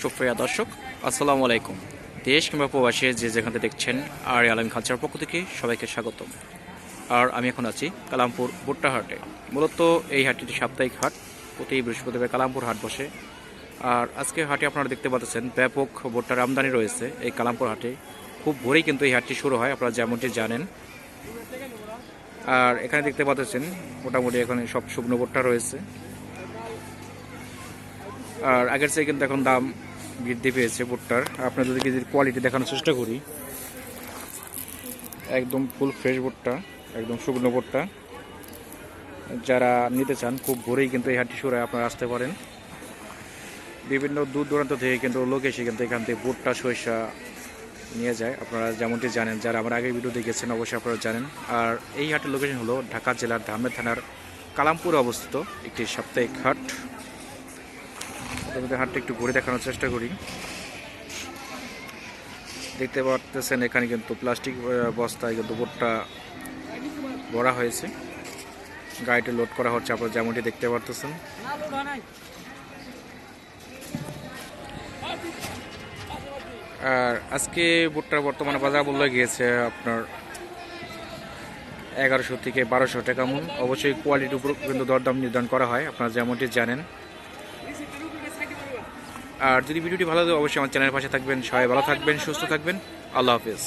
সুপ্রিয় দর্শক, আসসালামু আলাইকুম। দেশ কিংবা প্রবাসী যে যেখানে দেখছেন আর আলম কালচার পক্ষ থেকে সবাইকে স্বাগতম। আর আমি এখন আছি কালামপুর ভুট্টা হাটে। মূলত এই হাটটি সাপ্তাহিক হাট, প্রতি বৃহস্পতিবার কালামপুর হাট বসে। আর আজকে হাটে আপনারা দেখতে পাচ্ছেন ব্যাপক ভুট্টার আমদানি রয়েছে এই কালামপুর হাটে। খুব ভোরেই কিন্তু এই হাটটি শুরু হয়, আপনারা যেমনটি জানেন। আর এখানে দেখতে পাচ্ছেন মোটামুটি এখানে সব শুকনো ভুট্টা রয়েছে। আর আগের চেয়ে কিন্তু এখন দাম বৃদ্ধি পেয়েছে ভুট্টার। আপনার যদি কেজির কোয়ালিটি দেখানোর চেষ্টা করি, একদম ফুল ফ্রেশ ভুট্টা, একদম শুকনো ভুট্টা। যারা নিতে চান খুব ভোরেই কিন্তু এই হাটটি শুরু হয়, আপনারা আসতে পারেন। বিভিন্ন দূর দূরান্ত থেকে কিন্তু লোক এসে কিন্তু এখান থেকে ভুট্টা সরিষা নিয়ে যায়, আপনারা যেমনটি জানেন। যারা আমার আগের ভিডিও দেখেছেন অবশ্যই আপনারা জানেন। আর এই হাটের লোকেশন হলো ঢাকা জেলার ধামরাই থানার কালামপুরে অবস্থিত একটি সাপ্তাহিক হাট। হাটটা একটু ঘুরে দেখানোর চেষ্টা করি। দেখতে পাচ্ছেন এখানে কিন্তু প্লাস্টিক বস্তায় কিন্তু ভুট্টা ভরা হয়েছে, গাড়িতে লোড করা হচ্ছে, আপনারা যেমনটি দেখতে পারতেছেন। আর আজকে ভুট্টার বর্তমানে বাজার মূল্য গিয়েছে আপনার 1100 থেকে 1200 টাকা মূল। অবশ্যই কোয়ালিটির উপর কিন্তু দরদাম নির্ধারণ করা হয়, আপনারা যেমনটি জানেন। আর যদি ভিডিওটি ভালো লাগে অবশ্যই আমার চ্যানেলের পাশে থাকবেন। সবাই ভালো থাকবেন, সুস্থ থাকবেন। আল্লাহ হাফেজ।